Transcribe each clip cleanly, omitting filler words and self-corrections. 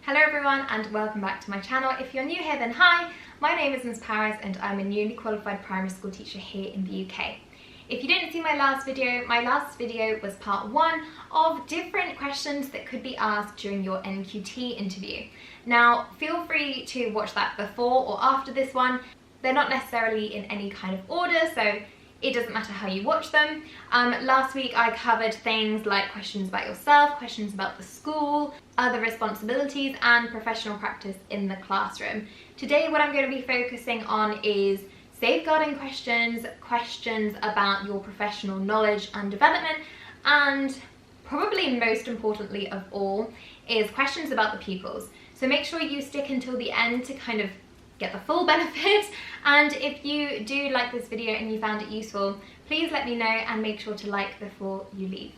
Hello everyone and welcome back to my channel. If you're new here then hi, my name is Ms Paris and I'm a newly qualified primary school teacher here in the UK. If you didn't see my last video was part 1 of different questions that could be asked during your NQT interview. Now feel free to watch that before or after this one. They're not necessarily in any kind of order, so it doesn't matter how you watch them. Last week I covered things like questions about yourself, questions about the school, other responsibilities and professional practice in the classroom. Today what I'm going to be focusing on is safeguarding questions, questions about your professional knowledge and development, and probably most importantly of all is questions about the pupils. So make sure you stick until the end to kind of get the full benefit, and if you do like this video and you found it useful, please let me know and make sure to like before you leave.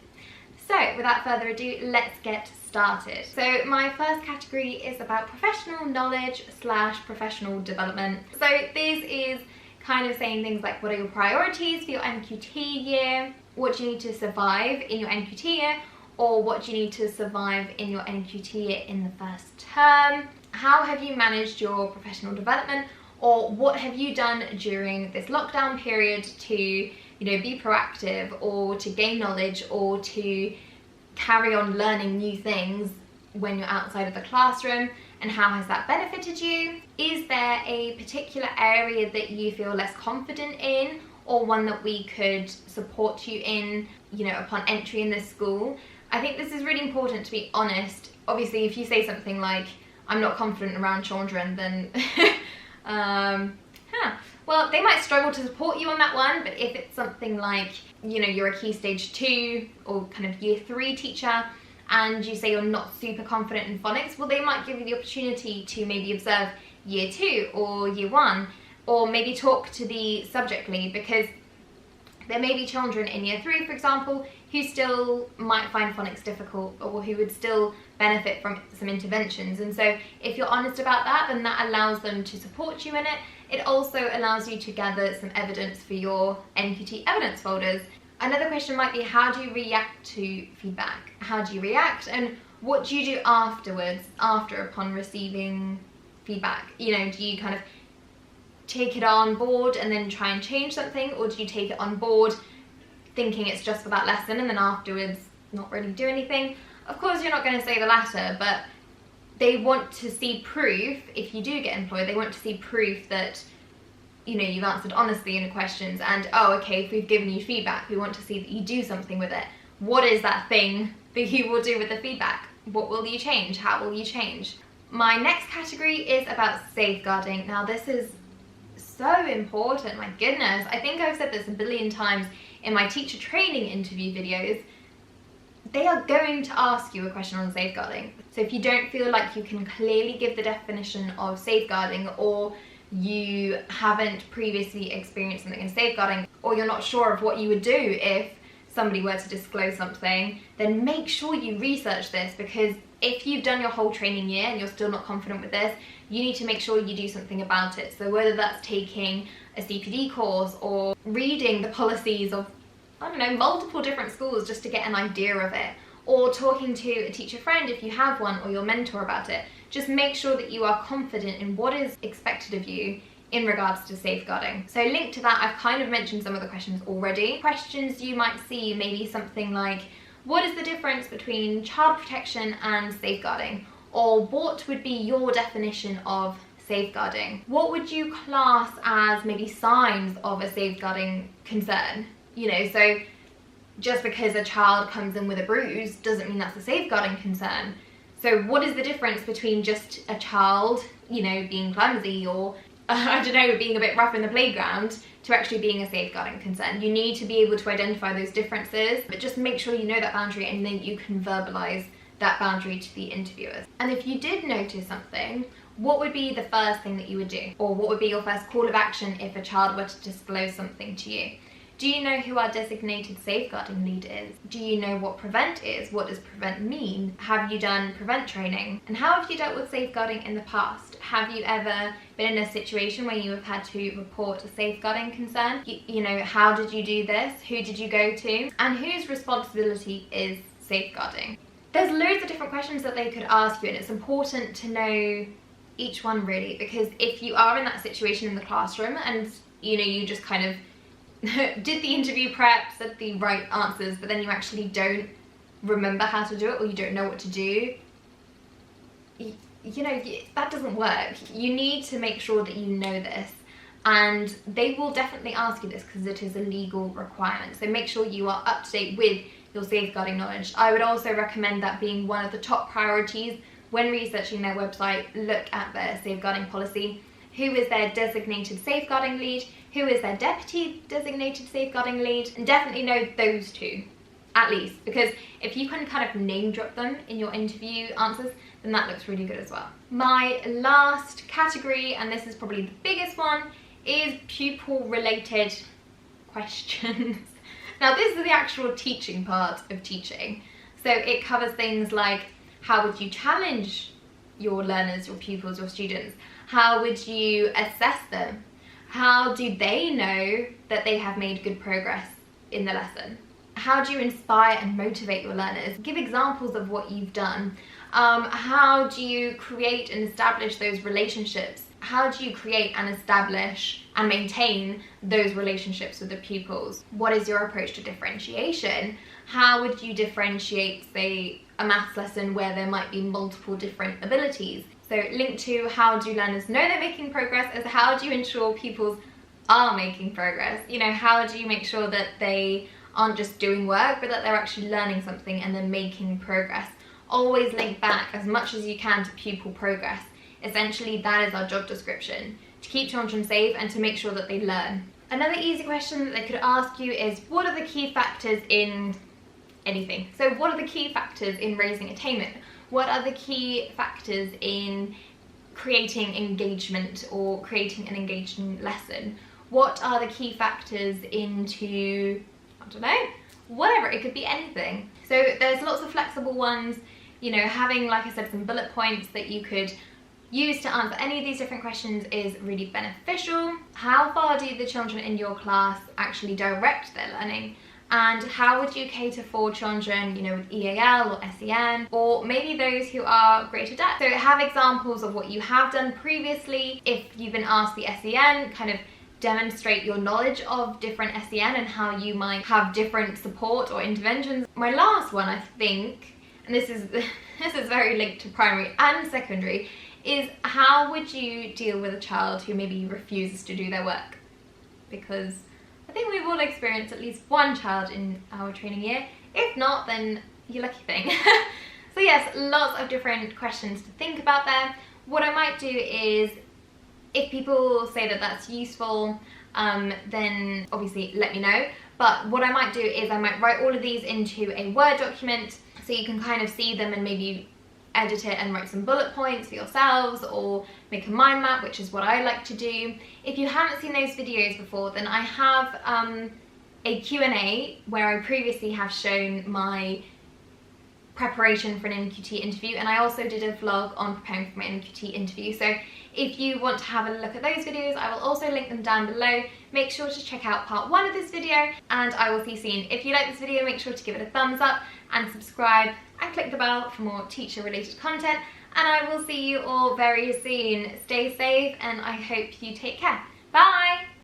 So without further ado, let's get started. So my first category is about professional knowledge / professional development. So this is kind of saying things like, what are your priorities for your NQT year? What do you need to survive in your NQT year? Or what do you need to survive in your NQT year in the first term? How have you managed your professional development? Or what have you done during this lockdown period to, be proactive or to gain knowledge or to carry on learning new things when you're outside of the classroom? And how has that benefited you? Is there a particular area that you feel less confident in, or one that we could support you in, upon entry in this school? I think this is really important, to be honest. Obviously, if you say something like, I'm not confident around children, then well, they might struggle to support you on that one. But if it's something like, you're a Key Stage 2 or kind of Year 3 teacher, and you say you're not super confident in phonics, well, they might give you the opportunity to maybe observe Year 2 or Year 1, or maybe talk to the subject lead, because there may be children in Year 3, for example, who still might find phonics difficult or who would still benefit from some interventions. And so if you're honest about that, then that allows them to support you in it. It also allows you to gather some evidence for your NQT evidence folders. Another question might be, how do you react to feedback? How do you react, and what do you do afterwards, upon receiving feedback? Do you kind of take it on board and then try and change something, or do you take it on board thinking it's just for that lesson and then afterwards not really do anything? Of course you're not going to say the latter, but they want to see proof. If you do get employed, they want to see proof that you've answered honestly in the questions, and okay, if we've given you feedback, we want to see that you do something with it. What is that thing that you will do with the feedback? What will you change? How will you change? My next category is about safeguarding. Now this is so important, my goodness. I think I've said this a billion times in my teacher training interview videos. They are going to ask you a question on safeguarding. So if you don't feel like you can clearly give the definition of safeguarding, or you haven't previously experienced something in safeguarding, or you're not sure of what you would do if somebody were to disclose something, then make sure you research this, because if you've done your whole training year and you're still not confident with this, you need to make sure you do something about it. So whether that's taking a CPD course or reading the policies of, multiple different schools just to get an idea of it, or talking to a teacher friend if you have one, or your mentor about it. Just make sure that you are confident in what is expected of you in regards to safeguarding. So linked to that, I've kind of mentioned some of the questions already. Questions you might see maybe something like, what is the difference between child protection and safeguarding? Or what would be your definition of safeguarding? What would you class as maybe signs of a safeguarding concern? So just because a child comes in with a bruise doesn't mean that's a safeguarding concern. So what is the difference between just a child, being clumsy, or being a bit rough in the playground, to actually being a safeguarding concern? You need to be able to identify those differences, but just make sure you know that boundary and then you can verbalize that boundary to the interviewers. And if you did notice something, what would be the first thing that you would do? Or what would be your first call of action if a child were to disclose something to you? Do you know who our designated safeguarding lead is? Do you know what prevent is? What does prevent mean? Have you done prevent training? And how have you dealt with safeguarding in the past? Have you ever been in a situation where you have had to report a safeguarding concern? How did you do this? Who did you go to? And whose responsibility is safeguarding? There's loads of different questions that they could ask you, and it's important to know each one really, because if you are in that situation in the classroom and you know you just kind of did the interview prep, said the right answers, but then you actually don't remember how to do it, or you don't know what to do, you know, that doesn't work. You need to make sure that you know this, and they will definitely ask you this because it is a legal requirement. So make sure you are up to date with your safeguarding knowledge. I would also recommend that being one of the top priorities when researching their website. Look at their safeguarding policy. Who is their designated safeguarding lead? Who is their deputy designated safeguarding lead? And definitely know those two, at least, because if you can kind of name drop them in your interview answers, then that looks really good as well. My last category, and this is probably the biggest one, is pupil related questions. Now this is the actual teaching part of teaching. So it covers things like, how would you challenge your learners, your pupils, your students? How would you assess them? How do they know that they have made good progress in the lesson? How do you inspire and motivate your learners? Give examples of what you've done. How do you create and establish those relationships? How do you create and establish and maintain those relationships with the pupils? What is your approach to differentiation? How would you differentiate, say, a maths lesson where there might be multiple different abilities? So linked to how do learners know they're making progress is how do you ensure pupils are making progress? You know, how do you make sure that they aren't just doing work, but that they're actually learning something and they're making progress? Always link back as much as you can to pupil progress. Essentially, that is our job description, to keep children safe and to make sure that they learn. Another easy question that they could ask you is, what are the key factors in anything? So what are the key factors in raising attainment? What are the key factors in creating engagement or creating an engaging lesson? What are the key factors into, I don't know, whatever, it could be anything. So there's lots of flexible ones, you know, having, like I said, some bullet points that you could use to answer any of these different questions is really beneficial. How far do the children in your class actually direct their learning? And how would you cater for children, you know, with EAL or SEN, or maybe those who are great at? So have examples of what you have done previously. If you've been asked the SEN, kind of demonstrate your knowledge of different SEN and how you might have different support or interventions. My last one, I think, and this is very linked to primary and secondary, is how would you deal with a child who maybe refuses to do their work? Because I think we've all experienced at least one child in our training year. If not, then you're lucky thing. So yes, lots of different questions to think about there. What I might do is, if people say that that's useful, then obviously let me know. But what I might do is I might write all of these into a Word document so you can kind of see them and maybe edit it and write some bullet points for yourselves, or make a mind map, which is what I like to do. If you haven't seen those videos before, then I have a Q&A where I previously have shown my preparation for an NQT interview, and I also did a vlog on preparing for my NQT interview. So if you want to have a look at those videos, I will also link them down below. Make sure to check out part 1 of this video, and I will see you soon. If you like this video, make sure to give it a thumbs up and subscribe and click the bell for more teacher related content, and I will see you all very soon. Stay safe, and I hope you take care. Bye!